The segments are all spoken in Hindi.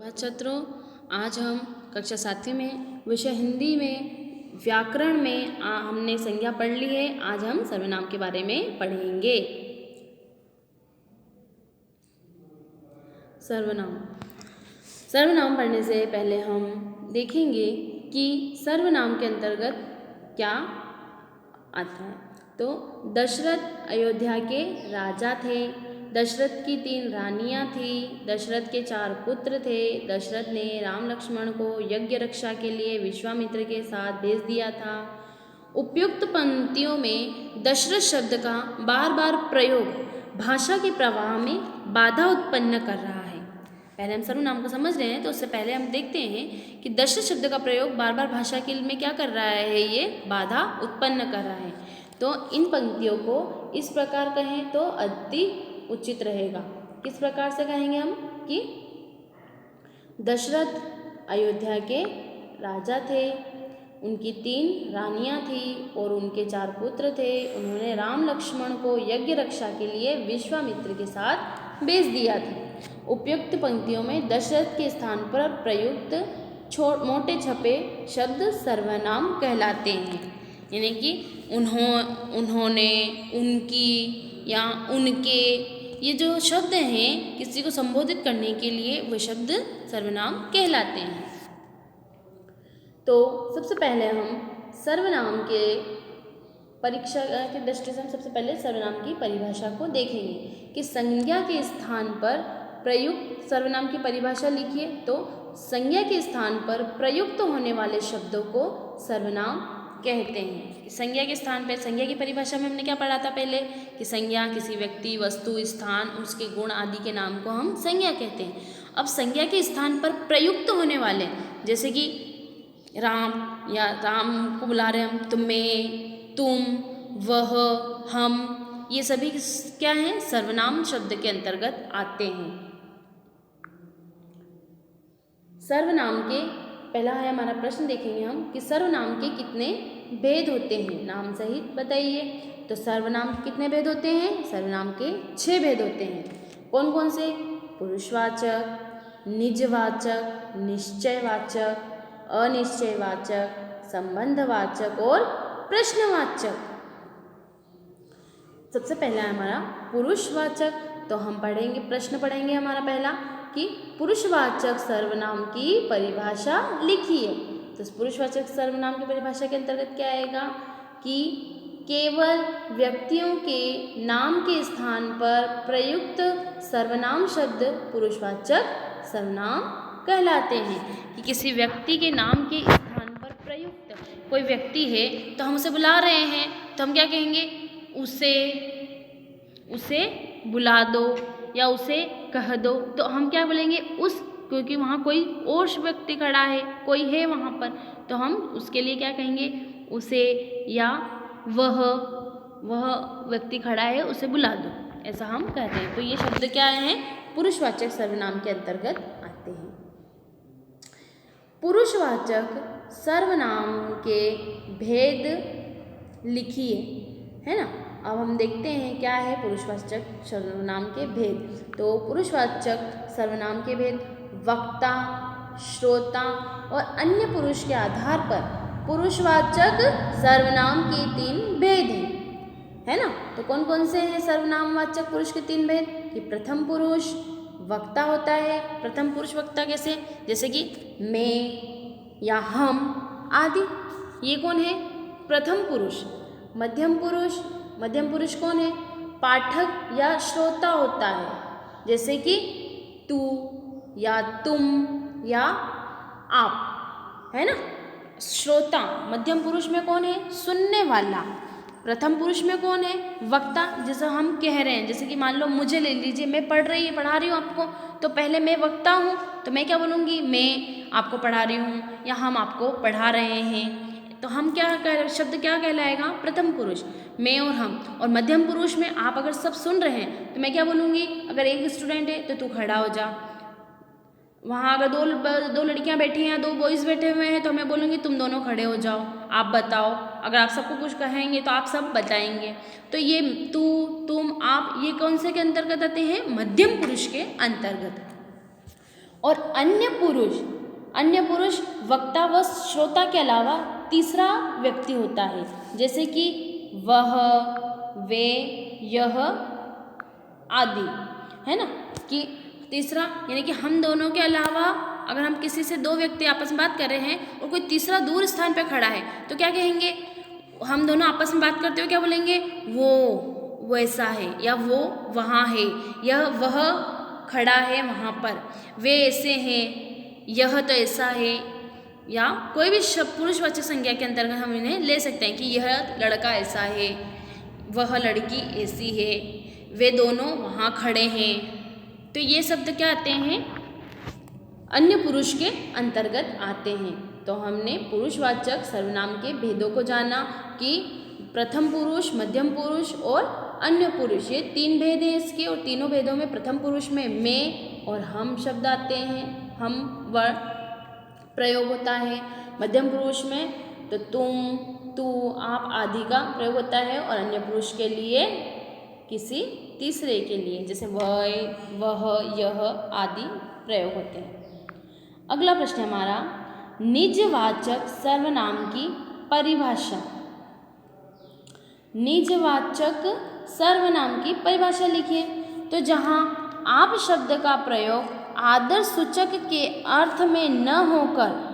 सुप्रभात छात्रों, आज हम कक्षा 7वीं में विषय हिंदी में व्याकरण में हमने संज्ञा पढ़ ली है। आज हम सर्वनाम के बारे में पढ़ेंगे। सर्वनाम पढ़ने से पहले हम देखेंगे कि सर्वनाम के अंतर्गत क्या आता है। तो दशरथ अयोध्या के राजा थे। दशरथ की 3 रानियां थी। दशरथ के 4 पुत्र थे। दशरथ ने राम लक्ष्मण को यज्ञ रक्षा के लिए विश्वामित्र के साथ भेज दिया था। उपयुक्त पंक्तियों में दशरथ शब्द का बार बार प्रयोग भाषा के प्रवाह में बाधा उत्पन्न कर रहा है। पहले हम सर्वनाम को समझ रहे हैं, तो उससे पहले हम देखते हैं कि दशरथ शब्द का प्रयोग बार बार भाषा के में क्या कर रहा है, ये बाधा उत्पन्न कर रहा है। तो इन पंक्तियों को इस प्रकार कहें तो अति उचित रहेगा। किस प्रकार से कहेंगे हम कि दशरथ अयोध्या के राजा थे, उनकी 3 रानियां थी और उनके 4 पुत्र थे। उन्होंने राम लक्ष्मण को यज्ञ रक्षा के लिए विश्वामित्र के साथ भेज दिया था। उपयुक्त पंक्तियों में दशरथ के स्थान पर प्रयुक्त मोटे छपे शब्द सर्वनाम कहलाते हैं। यानी कि उन्होंने, उनकी या उनके, ये जो शब्द हैं किसी को संबोधित करने के लिए वह शब्द सर्वनाम कहलाते हैं। तो सबसे पहले हम सर्वनाम के परीक्षा की दृष्टि से हम सबसे पहले सर्वनाम की परिभाषा को देखेंगे कि संज्ञा के स्थान पर प्रयुक्त सर्वनाम की परिभाषा लिखिए। तो संज्ञा के स्थान पर प्रयुक्त होने वाले शब्दों को सर्वनाम कहते हैं। संज्ञा के स्थान पर, संज्ञा की परिभाषा में हमने क्या पढ़ा था पहले कि संज्ञा किसी व्यक्ति, वस्तु, स्थान, उसके गुण आदि के नाम को हम संज्ञा कहते हैं। अब संज्ञा के स्थान पर प्रयुक्त होने वाले, जैसे कि राम, या राम को बुला रहे हम तो मैं, तुम, वह, हम, ये सभी क्या हैं, सर्वनाम शब्द के अंतर्गत आते हैं। सर्वनाम के पहला है हमारा प्रश्न, देखेंगे हम कि सर्वनाम के कितने भेद होते हैं, नाम सहित बताइए। तो सर्वनाम के कितने भेद होते हैं? सर्वनाम के 6 भेद होते हैं। कौन कौन से? पुरुषवाचक, निजवाचक, निश्चयवाचक, अनिश्चयवाचक, संबंधवाचक और प्रश्नवाचक। सबसे पहला है हमारा पुरुषवाचक। तो हम पढ़ेंगे, प्रश्न पढ़ेंगे हमारा पहला कि पुरुषवाचक सर्वनाम की परिभाषा लिखिए। तो पुरुषवाचक सर्वनाम की परिभाषा के अंतर्गत क्या आएगा कि केवल व्यक्तियों के नाम के स्थान पर प्रयुक्त सर्वनाम शब्द पुरुषवाचक सर्वनाम कहलाते हैं। कि किसी व्यक्ति के नाम के स्थान पर प्रयुक्त कोई व्यक्ति है तो हम उसे बुला रहे हैं, तो हम क्या कहेंगे? उसे बुला दो या उसे कह दो। तो हम क्या बोलेंगे? उस, क्योंकि वहाँ कोई और व्यक्ति खड़ा है, कोई है वहाँ पर, तो हम उसके लिए क्या कहेंगे? उसे, या वह व्यक्ति खड़ा है उसे बुला दो, ऐसा हम कहते हैं। तो ये शब्द क्या हैं? पुरुषवाचक सर्वनाम के अंतर्गत आते हैं। पुरुषवाचक सर्वनाम के भेद लिखिए, है ना। अब हम देखते हैं क्या है पुरुषवाचक सर्वनाम के भेद। तो पुरुषवाचक सर्वनाम के भेद: वक्ता, श्रोता और अन्य पुरुष के आधार पर पुरुषवाचक सर्वनाम के 3 भेद हैं, है ना। तो कौन कौन से हैं सर्वनामवाचक पुरुष के 3 भेद? कि प्रथम पुरुष वक्ता होता है। प्रथम पुरुष वक्ता कैसे? जैसे कि मैं या हम आदि, ये कौन है? प्रथम पुरुष। मध्यम पुरुष कौन है? पाठक या श्रोता होता है, जैसे कि तू या तुम या आप, है ना। श्रोता मध्यम पुरुष में कौन है? सुनने वाला। प्रथम पुरुष में कौन है? वक्ता, जैसे हम कह रहे हैं, जैसे कि मान लो मुझे ले लीजिए, मैं पढ़ा रही हूँ आपको, तो पहले मैं वक्ता हूँ, तो मैं क्या बोलूँगी? मैं आपको पढ़ा रही हूँ या हम आपको पढ़ा रहे हैं। तो हम शब्द क्या कहलाएगा? प्रथम पुरुष, मैं और हम। और मध्यम पुरुष में आप अगर सब सुन रहे हैं तो मैं क्या बोलूँगी? अगर एक स्टूडेंट है तो तू खड़ा हो जा। वहाँ अगर दो लड़कियाँ बैठी हैं, 2 बॉयज़ बैठे हुए हैं, तो मैं बोलूँगी तुम दोनों खड़े हो जाओ, आप बताओ। अगर आप सबको कुछ कहेंगे तो आप सब बताएंगे। तो ये तू, तुम, आप, ये कौन से के अंतर्गत आते हैं? मध्यम पुरुष के अंतर्गत। और अन्य पुरुष वक्ता व श्रोता के अलावा तीसरा व्यक्ति होता है, जैसे कि वह, वे, यह आदि, है ना। कि तीसरा यानी कि हम दोनों के अलावा अगर हम किसी से दो व्यक्ति आपस में बात कर रहे हैं और कोई तीसरा दूर स्थान पर खड़ा है तो क्या कहेंगे, हम दोनों आपस में बात करते हुए क्या बोलेंगे, वो वैसा है, या वो वहाँ है, यह वह खड़ा है वहाँ पर, वे ऐसे हैं, यह तो ऐसा है, या कोई भी पुरुषवाचक संज्ञा के अंतर्गत हम इन्हें ले सकते हैं कि यह लड़का ऐसा है, वह लड़की ऐसी है, वे दोनों वहाँ खड़े हैं। तो ये शब्द क्या आते हैं, अन्य पुरुष के अंतर्गत आते हैं। तो हमने पुरुषवाचक सर्वनाम के भेदों को जाना कि प्रथम पुरुष, मध्यम पुरुष और अन्य पुरुष, ये तीन भेद हैं इसके। और तीनों भेदों में प्रथम पुरुष में मैं और हम शब्द आते हैं, हम वर्ड प्रयोग होता है। मध्यम पुरुष में तो तुम, तू, आप आदि का प्रयोग होता है, और अन्य पुरुष के लिए किसी तीसरे के लिए जैसे वह, यह आदि प्रयोग होते हैं। अगला प्रश्न है हमारा, निजवाचक सर्वनाम की परिभाषा। निजवाचक सर्वनाम की परिभाषा लिखिए। तो जहाँ आप शब्द का प्रयोग आदर सूचक के अर्थ में न होकर,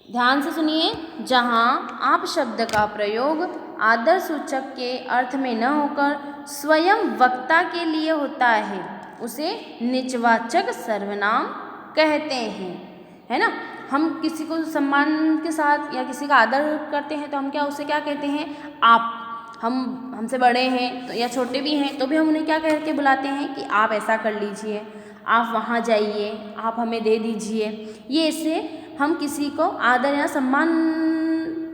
ध्यान से सुनिए, जहाँ आप शब्द का प्रयोग आदर सूचक के अर्थ में न होकर स्वयं वक्ता के लिए होता है, उसे निजवाचक सर्वनाम कहते हैं, है ना। हम किसी को सम्मान के साथ या किसी का आदर करते हैं तो हम उसे क्या कहते हैं, आप। हमसे बड़े हैं तो या छोटे भी हैं तो भी हम उन्हें क्या कह के बुलाते हैं कि आप ऐसा कर लीजिए, आप वहाँ जाइए, आप हमें दे दीजिए। ये ऐसे हम किसी को आदर या सम्मान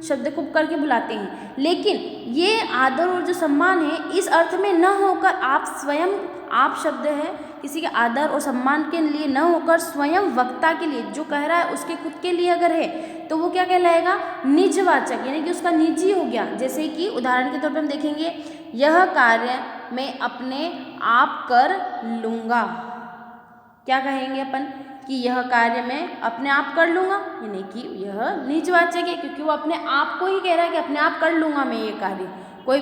शब्द को करके बुलाते हैं। लेकिन ये आदर और जो सम्मान है इस अर्थ में न होकर आप स्वयं, आप शब्द है किसी के आदर और सम्मान के लिए न होकर स्वयं वक्ता के लिए, जो कह रहा है उसके खुद के लिए अगर है तो वो क्या कहलाएगा, निजवाचक, यानी कि उसका निजी हो गया। जैसे कि उदाहरण के तौर पर हम देखेंगे, यह कार्य मैं अपने आप कर लूँगा। क्या कहेंगे अपन कि यह कार्य मैं अपने आप कर लूँगा, यानी कि यह निजवाचक है क्योंकि वो अपने आप को ही कह रहा है कि अपने आप कर लूँगा मैं ये कार्य। कोई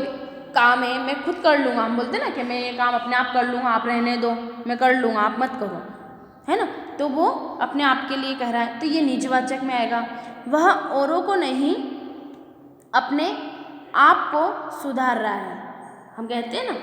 काम है मैं खुद कर लूँगा, हम बोलते ना कि मैं ये काम अपने आप कर लूँगा, आप रहने दो, मैं कर लूँगा, आप मत करो, है ना। तो वो अपने आप के लिए कह रहा है, तो ये निजवाचक में आएगा। वह औरों को नहीं अपने आप को सुधार रहा है। हम कहते हैं ना,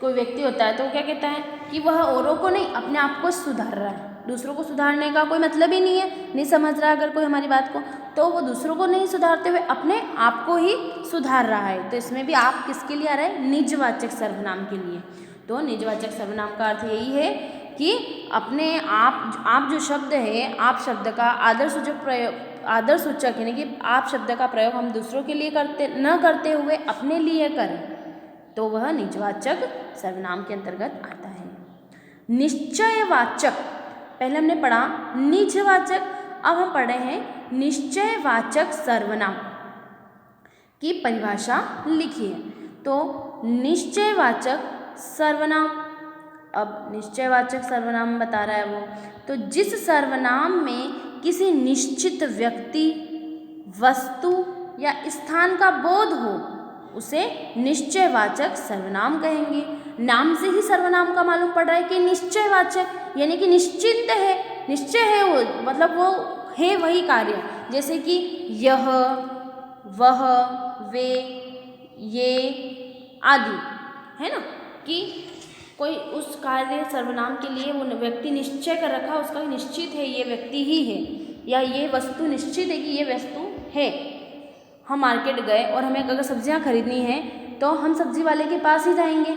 कोई व्यक्ति होता है तो वो क्या कहता है कि वह औरों को नहीं अपने आप को सुधार रहा है। दूसरों को सुधारने का कोई मतलब ही नहीं है, नहीं समझ रहा अगर कोई हमारी बात को, तो वो दूसरों को नहीं सुधारते हुए अपने आप को ही सुधार रहा है। तो इसमें भी आप किसके लिए आ रहा है, निजवाचक सर्वनाम के लिए। तो निजवाचक सर्वनाम का अर्थ यही है कि अपने आप जो शब्द है, आप शब्द का आदर सूचक प्रयोग, आदर सूचक यानी कि आप शब्द का प्रयोग हम दूसरों के लिए न करते हुए अपने लिए करें, तो वह निजवाचक सर्वनाम के अंतर्गत आता है। निश्चयवाचक, पहले हमने पढ़ा निजवाचक, अब हम पढ़े हैं निश्चयवाचक सर्वनाम की परिभाषा लिखिए। तो निश्चयवाचक सर्वनाम, अब निश्चयवाचक सर्वनाम बता रहा है वो, तो जिस सर्वनाम में किसी निश्चित व्यक्ति, वस्तु या स्थान का बोध हो उसे निश्चयवाचक सर्वनाम कहेंगे। नाम से ही सर्वनाम का मालूम पड़ रहा है कि निश्चयवाचक, यानी कि निश्चिंत है, निश्चय है वो, मतलब वो है वही कार्य। जैसे कि यह, वह, वे, ये आदि, है ना, कि कोई उस कार्य सर्वनाम के लिए वो व्यक्ति निश्चय कर रखा, उसका निश्चित है ये व्यक्ति ही है, या ये वस्तु निश्चित है कि ये वस्तु है। हम मार्केट गए और हमें अगर सब्जियां खरीदनी है तो हम सब्जी वाले के पास ही जाएंगे,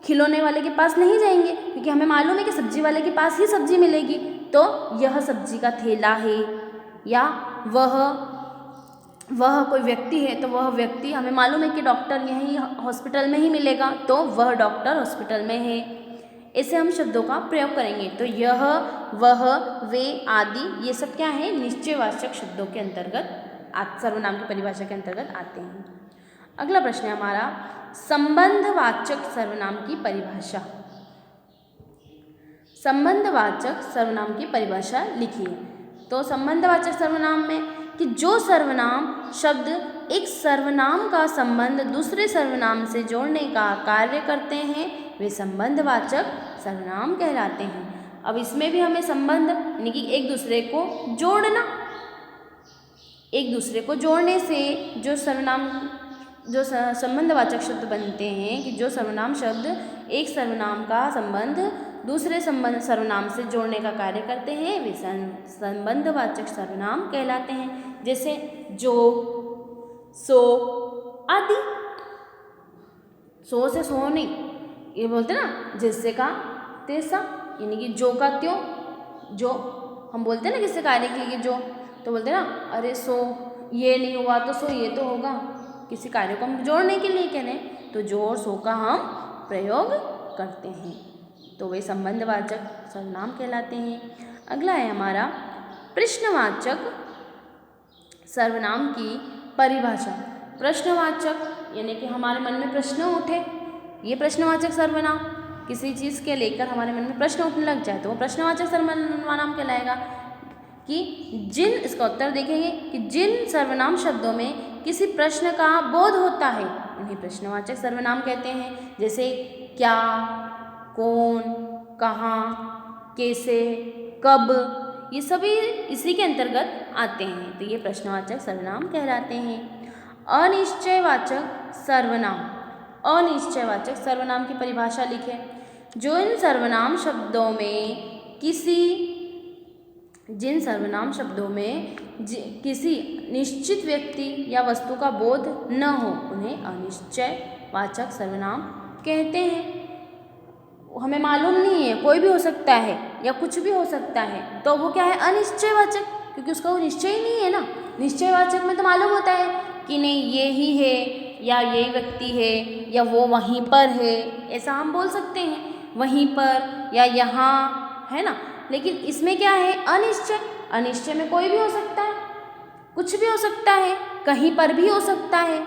खिलौने वाले के पास नहीं जाएंगे, क्योंकि हमें मालूम है कि सब्जी वाले के पास ही सब्जी मिलेगी। तो यह सब्जी का ठेला है, या वह कोई व्यक्ति है तो वह व्यक्ति, हमें मालूम है कि डॉक्टर यहीं हॉस्पिटल में ही मिलेगा, तो वह डॉक्टर हॉस्पिटल में है। ऐसे हम शब्दों का प्रयोग करेंगे। तो यह, वह, वे आदि ये सब क्या है, निश्चयवाचक शब्दों के अंतर्गत, सर्वनाम की परिभाषा के अंतर्गत आते हैं। अगला प्रश्न है हमारा, संबंधवाचक सर्वनाम की परिभाषा। संबंधवाचक सर्वनाम की परिभाषा लिखिए। तो संबंधवाचक सर्वनाम में कि जो सर्वनाम शब्द एक सर्वनाम का संबंध दूसरे सर्वनाम से जोड़ने का कार्य करते हैं वे संबंधवाचक सर्वनाम कहलाते हैं। अब इसमें भी हमें संबंध यानी कि एक दूसरे को जोड़ना, एक दूसरे को जोड़ने से जो संबंधवाचक शब्द बनते हैं कि जो सर्वनाम शब्द एक सर्वनाम का संबंध दूसरे सर्वनाम से जोड़ने का कार्य करते हैं वे संबंधवाचक सर्वनाम कहलाते हैं। जैसे जो, सो आदि। सो से सो नहीं, ये बोलते ना जैसे का तैसा, यानी कि जो का त्यों। जो हम बोलते हैं ना किसी कार्य के लिए जो, तो बोलते हैं ना अरे सो ये नहीं हुआ तो सो ये तो होगा। किसी कार्य को हम जोड़ने के लिए कह रहे हैं तो जो और सो का हम प्रयोग करते हैं, तो वे संबंधवाचक सर्वनाम कहलाते हैं। अगला है हमारा प्रश्नवाचक सर्वनाम की परिभाषा। प्रश्नवाचक यानी कि हमारे मन में प्रश्न उठे, ये प्रश्नवाचक सर्वनाम। किसी चीज़ के लेकर हमारे मन में प्रश्न उठने लग जाए तो वो प्रश्नवाचक सर्वनाम कहलाएगा। कि जिन, इसका उत्तर देखेंगे कि जिन सर्वनाम शब्दों में किसी प्रश्न का बोध होता है उन्हें प्रश्नवाचक सर्वनाम कहते हैं। जैसे क्या, कौन, कहाँ, कैसे, कब, ये सभी इसी के अंतर्गत आते हैं, तो ये प्रश्नवाचक सर्वनाम कहलाते हैं। अनिश्चयवाचक सर्वनाम। अनिश्चयवाचक सर्वनाम की परिभाषा लिखें। जो इन सर्वनाम शब्दों में जिन सर्वनाम शब्दों में किसी निश्चित व्यक्ति या वस्तु का बोध न हो उन्हें अनिश्चयवाचक सर्वनाम कहते हैं। हमें मालूम नहीं है, कोई भी हो सकता है या कुछ भी हो सकता है, तो वो क्या है अनिश्चयवाचक, क्योंकि उसका वो निश्चय ही नहीं है ना। निश्चयवाचक में तो मालूम होता है कि नहीं ये ही है या यही व्यक्ति है या वो वहीं पर है, ऐसा हम बोल सकते हैं, वहीं पर या यहाँ, है ना। लेकिन इसमें क्या है अनिश्चय। अनिश्चय में कोई भी हो सकता है, कुछ भी हो सकता है, कहीं पर भी हो सकता है,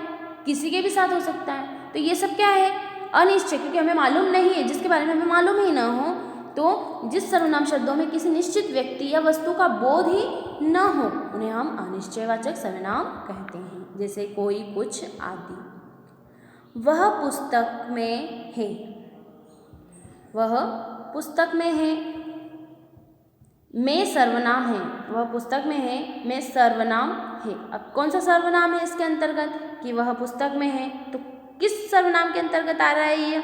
किसी के भी साथ हो सकता है, तो ये सब क्या है अनिश्चय, क्योंकि हमें मालूम नहीं है, जिसके बारे में हमें मालूम ही ना हो। तो जिस सर्वनाम शब्दों में किसी निश्चित व्यक्ति या वस्तु का बोध ही न हो उन्हें हम अनिश्चयवाचक सर्वनाम कहते हैं। जैसे कोई, कुछ आदि। वह पुस्तक में है। वह पुस्तक में है, मैं सर्वनाम है। वह पुस्तक में है, मैं सर्वनाम है। अब कौन सा सर्वनाम है इसके अंतर्गत कि वह पुस्तक में है, तो किस सर्वनाम के अंतर्गत आ रहा है ये,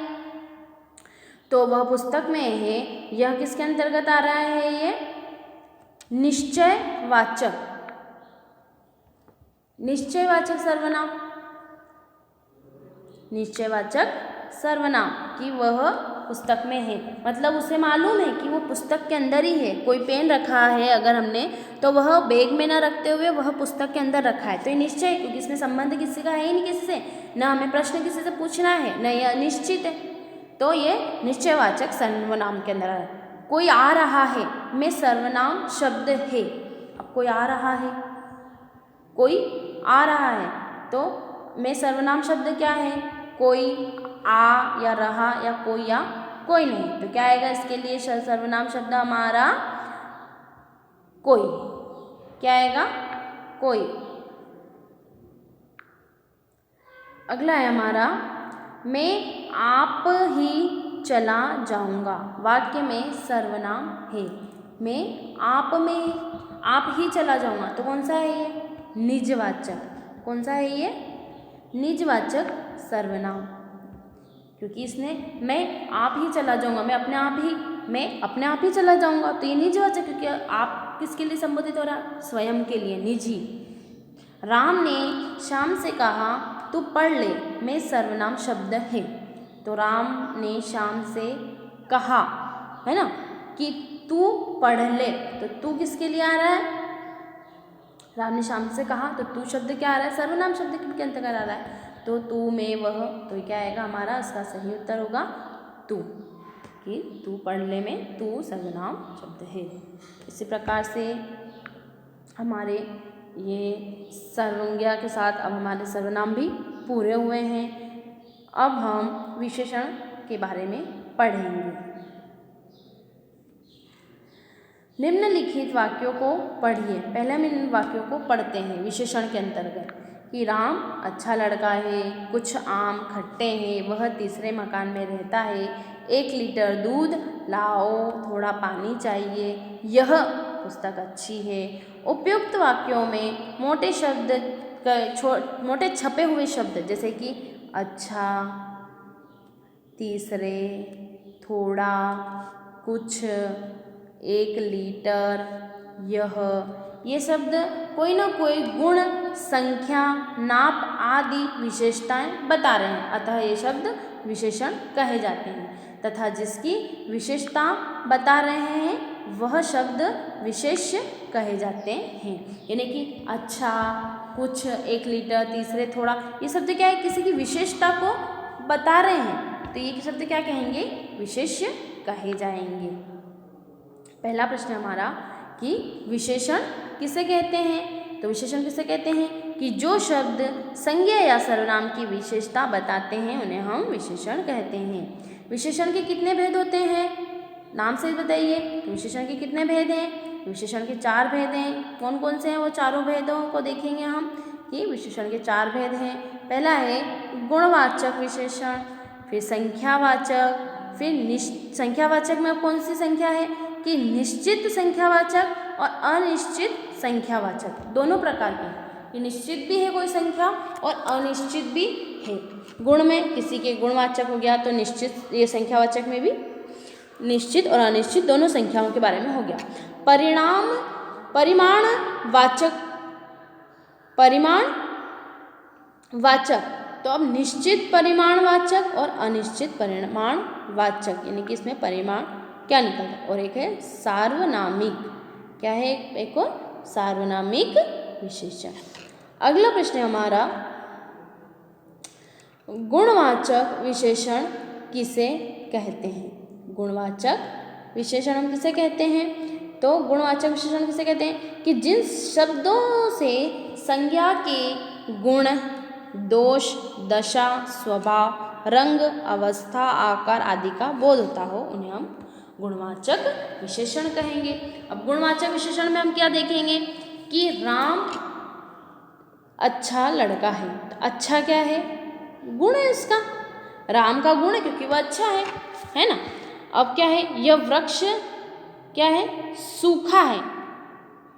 तो वह पुस्तक में है, यह किसके अंतर्गत आ रहा है, ये निश्चयवाचक, निश्चयवाचक सर्वनाम। निश्चयवाचक सर्वनाम कि वह पुस्तक में है, मतलब उसे मालूम है कि वो पुस्तक के अंदर ही है। कोई पेन रखा है अगर हमने, तो वह बैग में ना रखते हुए वह पुस्तक के अंदर रखा है, तो ये निश्चय है, क्योंकि इसमें संबंध किसी का है ही नहीं किसी से, ना हमें प्रश्न किसी से पूछना है, न यह निश्चित है, तो ये निश्चयवाचक सर्वनाम के अंदर है। कोई आ रहा है, मैं सर्वनाम शब्द है। अब कोई आ रहा है, कोई आ रहा है, तो मैं सर्वनाम शब्द क्या है, कोई, आ या रहा या कोई नहीं, तो क्या आएगा इसके लिए सर्वनाम शब्द हमारा कोई। क्या आएगा कोई। अगला है हमारा मैं आप ही चला जाऊंगा। वाक्य में सर्वनाम है, मैं आप में आप ही चला जाऊंगा, तो कौन सा है ये निजवाचक। कौन सा है ये निजवाचक सर्वनाम, क्योंकि इसने मैं आप ही चला जाऊंगा, मैं अपने आप ही चला जाऊंगा, तो ये निजवाचक, क्योंकि आप किसके लिए संबोधित हो रहा, स्वयं के लिए, निजी। राम ने श्याम से कहा तू पढ़ ले, मैं सर्वनाम शब्द है। तो राम ने श्याम से कहा, है ना, कि तू पढ़ ले, तो तू किसके लिए आ रहा है, राम ने श्याम से कहा, तो तू शब्द क्या आ रहा है, सर्वनाम शब्द के अंतर्गत आ रहा है, तो तू, मैं, वह, तो क्या आएगा हमारा, इसका सही उत्तर होगा तू, कि तू पढ़ ले में तू सर्वनाम शब्द है। इसी प्रकार से हमारे ये सर्वज्ञा के साथ अब हमारे सर्वनाम भी पूरे हुए हैं। अब हम विशेषण के बारे में पढ़ेंगे। निम्नलिखित वाक्यों को पढ़िए। पहले हम इन वाक्यों को पढ़ते हैं विशेषण के अंतर्गत कि राम अच्छा लड़का है, कुछ आम खट्टे हैं, वह तीसरे मकान में रहता है, 1 लीटर दूध लाओ, थोड़ा पानी चाहिए, यह पुस्तक अच्छी है। उपयुक्त वाक्यों में मोटे छपे हुए शब्द जैसे कि अच्छा, तीसरे, थोड़ा, कुछ, 1 लीटर, यह, ये शब्द कोई ना कोई गुण, संख्या, नाप आदि विशेषताएं बता रहे हैं, अतः ये शब्द विशेषण कहे जाते हैं तथा जिसकी विशेषता बता रहे हैं वह शब्द विशेष्य कहे जाते हैं। यानी कि अच्छा, कुछ, 1 लीटर, तीसरे, थोड़ा, ये शब्द क्या है, किसी की विशेषता को बता रहे हैं, तो ये शब्द क्या कहेंगे, विशेष्य कहे जाएंगे। पहला प्रश्न हमारा कि विशेषण किसे कहते हैं, तो विशेषण किसे कहते हैं कि जो शब्द संज्ञा या सर्वनाम की विशेषता बताते हैं उन्हें हम विशेषण कहते हैं। विशेषण के कितने भेद होते हैं, नाम से बताइए। तो विशेषण के कितने भेद हैं, विशेषण के 4 भेद हैं। कौन कौन से हैं वो चारों भेदों को देखेंगे हम कि विशेषण के 4 भेद हैं। पहला है गुणवाचक विशेषण, फिर संख्यावाचक, फिर संख्यावाचक में कौन सी संख्या है कि निश्चित संख्यावाचक और अनिश्चित संख्यावाचक, दोनों प्रकार के, ये निश्चित भी है कोई संख्या और अनिश्चित भी है। गुण में किसी के गुणवाचक हो गया तो निश्चित, ये संख्यावाचक में भी निश्चित और अनिश्चित दोनों संख्याओं के बारे में हो गया। परिमाणवाचक, तो अब निश्चित परिमाणवाचक और अनिश्चित परिमाणवाचक, यानी कि इसमें परिमाण क्या निकलता है। और एक है सार्वनामिक, क्या है, एक और सार्वनामिक विशेषण। अगला प्रश्न है हमारा गुणवाचक विशेषण किसे कहते हैं। गुणवाचक विशेषण हम किसे कहते हैं, तो गुणवाचक विशेषण किसे कहते हैं कि जिन शब्दों से संज्ञा के गुण, दोष, दशा, स्वभाव, रंग, अवस्था, आकार आदि का बोध होता हो उन्हें हम गुणवाचक विशेषण कहेंगे। अब गुणवाचक विशेषण में हम क्या देखेंगे कि राम अच्छा लड़का है, तो अच्छा क्या है, गुण है उसका, राम का गुण है क्योंकि वह अच्छा है ना। अब क्या है, यह वृक्ष क्या है, सूखा है,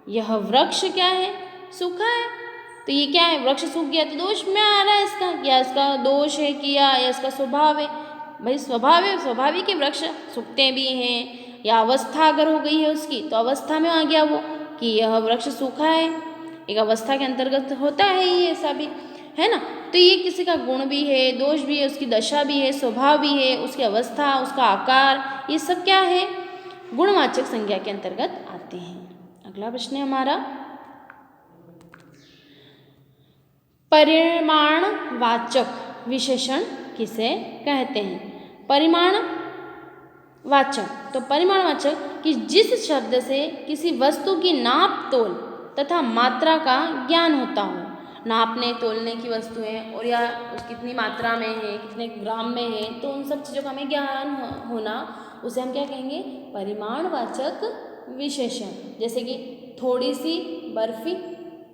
यह वृक्ष क्या है, सूखा है, तो ये क्या है, वृक्ष सूख गया तो दोष में आ रहा है इसका, या इसका दोष है किया या इसका स्वभाव है। भाई स्वभाव है, स्वाभाविक है, वृक्ष सूखते भी हैं, या अवस्था अगर हो गई है उसकी तो अवस्था में आ गया वो कि यह वृक्ष सूखा है, एक अवस्था के अंतर्गत होता है ये, ऐसा भी है ना। तो ये किसी का गुण भी है, दोष भी है, उसकी दशा भी है, स्वभाव भी है, उसकी अवस्था, उसका आकार, ये सब क्या है, गुणवाचक संज्ञा के अंतर्गत आते हैं। अगला प्रश्न है हमारा परिमाणवाचक विशेषण किसे कहते हैं। परिमाणवाचक, तो परिमाणवाचक कि जिस शब्द से किसी वस्तु की नाप तोल तथा मात्रा का ज्ञान होता हो। नापने तोलने की वस्तुएं और या उस कितनी मात्रा में है, कितने ग्राम में है, तो उन सब चीज़ों का हमें ज्ञान होना, उसे हम क्या कहेंगे, परिमाणवाचक विशेषण। जैसे कि थोड़ी सी बर्फी,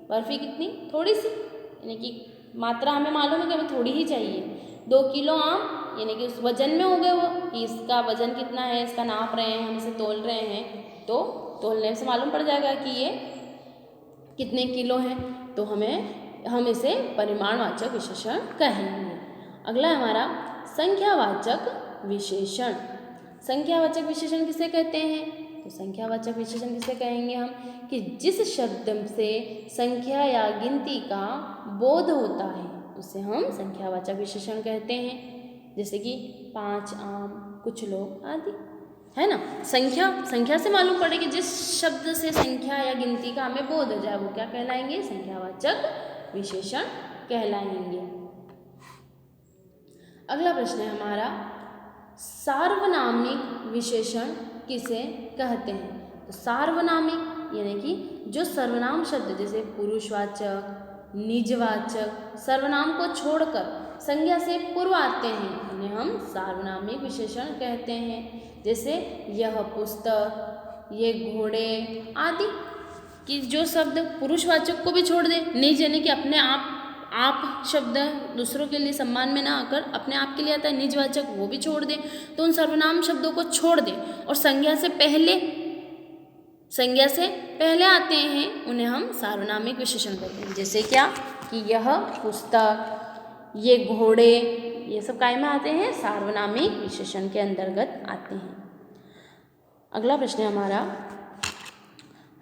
बर्फी कितनी, थोड़ी सी, यानी कि मात्रा हमें मालूम है कि हमें थोड़ी ही चाहिए। 2 किलो आम, यानी कि उस वजन में हो गए वो कि इसका वजन कितना है, इसका नाप रहे हैं, हम इसे तोल रहे हैं, तो तोलने से मालूम पड़ जाएगा कि ये कितने किलो है, तो हम इसे परिमाणवाचक विशेषण कहेंगे। अगला हमारा संख्यावाचक विशेषण। संख्यावाचक विशेषण किसे कहते हैं, तो संख्यावाचक विशेषण किसे कहेंगे हम कि जिस शब्द से संख्या या गिनती का बोध होता है उसे हम संख्यावाचक विशेषण कहते हैं। जैसे कि 5 आम, कुछ लोग आदि, है ना। संख्या से मालूम पड़े कि जिस शब्द से संख्या या गिनती का हमें बोध हो जाए वो क्या कहलाएंगे, संख्यावाचक विशेषण कहलाएंगे। अगला प्रश्न है हमारा सार्वनामिक विशेषण किसे कहते हैं। तो सार्वनामिक यानी कि जो सर्वनाम शब्द जैसे पुरुषवाचक, निजवाचक, सर्वनाम को छोड़कर संज्ञा से पूर्व आते हैं उन्हें हम सार्वनामिक विशेषण कहते हैं। जैसे यह पुस्तक, ये घोड़े आदि। कि जो शब्द पुरुषवाचक को भी छोड़ दे, निज यानी कि अपने आप शब्द दूसरों के लिए सम्मान में ना आकर अपने आप के लिए आता है, निजवाचक वो भी छोड़ दे। तो उन सर्वनाम शब्दों को छोड़ दे और संज्ञा से पहले आते हैं उन्हें हम सार्वनामिक विशेषण कहते हैं। जैसे क्या कि यह पुस्तक, ये घोड़े, ये सब काय में आते हैं, सार्वनामिक विशेषण के अंतर्गत आते हैं। अगला प्रश्न है हमारा,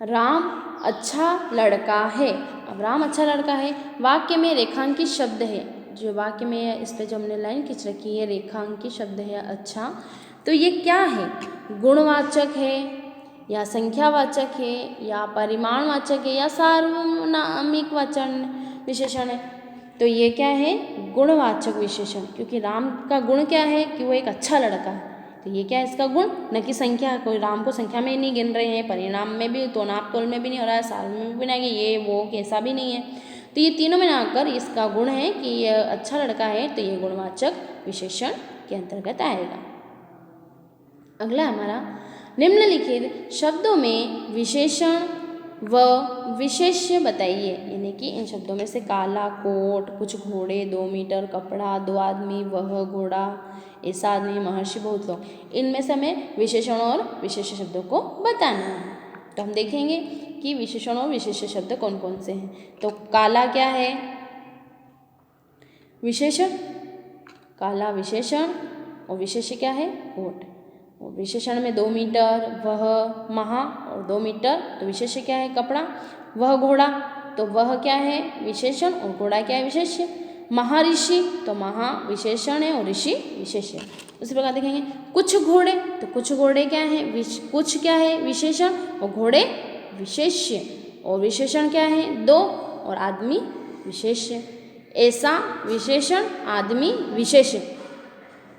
राम अच्छा लड़का है। अब राम अच्छा लड़का है, वाक्य में रेखांकित शब्द है। जो वाक्य में इस पे जो हमने लाइन खींच रखी है, रेखांकित शब्द है अच्छा, तो ये क्या है? गुणवाचक है या संख्यावाचक है या परिमाणवाचक है या सार्वनामिक वचन विशेषण है? तो ये क्या है? गुणवाचक विशेषण, क्योंकि राम का गुण क्या है कि वो एक अच्छा लड़का है। तो ये क्या है इसका गुण, न कि संख्या। कोई राम को संख्या में नहीं गिन रहे हैं, परिणाम में भी, तोनाप तोल में भी नहीं हो रहा है, साल में भी नहीं, ये वो कैसा भी नहीं है। तो ये तीनों में आकर इसका गुण है कि ये अच्छा लड़का है, तो ये गुणवाचक विशेषण के अंतर्गत आएगा। अगला हमारा, निम्नलिखित शब्दों में विशेषण व विशेष्य बताइए। यानी कि इन शब्दों में से काला कोट, कुछ घोड़े, 2 मीटर कपड़ा, 2 आदमी, वह घोड़ा, ऐसा आदमी, महर्षि, बहुत लोग, इनमें से हमें विशेषण और विशेष्य शब्दों को बताना है। तो हम देखेंगे कि विशेषण और विशेष्य शब्द कौन कौन से हैं। तो काला क्या है? विशेषण, काला विशेषण, और विशेष्य क्या है? कोट। और विशेषण में 2 मीटर, वह, महा और 2 मीटर, तो विशेष्य क्या है? कपड़ा। वह घोड़ा, तो वह क्या है? विशेषण, और घोड़ा क्या है? विशेष्य। महर्षि, तो महा विशेषण है और ऋषि विशेष्य। उसी प्रकार देखेंगे कुछ घोड़े, तो कुछ घोड़े क्या है? कुछ क्या है? विशेषण, और घोड़े विशेष्य। और विशेषण क्या है? 2, और आदमी विशेष्य। ऐसा विशेषण, आदमी विशेष्य।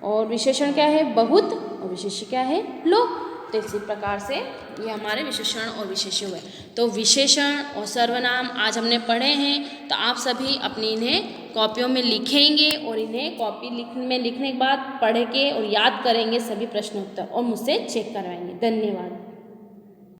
और विशेषण क्या है? बहुत, और विशेष्य क्या है? लोग। तो इसी प्रकार से ये हमारे विशेषण और विशेष्य हुए। तो विशेषण और सर्वनाम आज हमने पढ़े हैं। तो आप सभी अपनी इन्हें कॉपियों में लिखेंगे और इन्हें कॉपी में लिखने के बाद पढ़ के और याद करेंगे सभी प्रश्नोत्तर और मुझसे चेक करवाएंगे। धन्यवाद।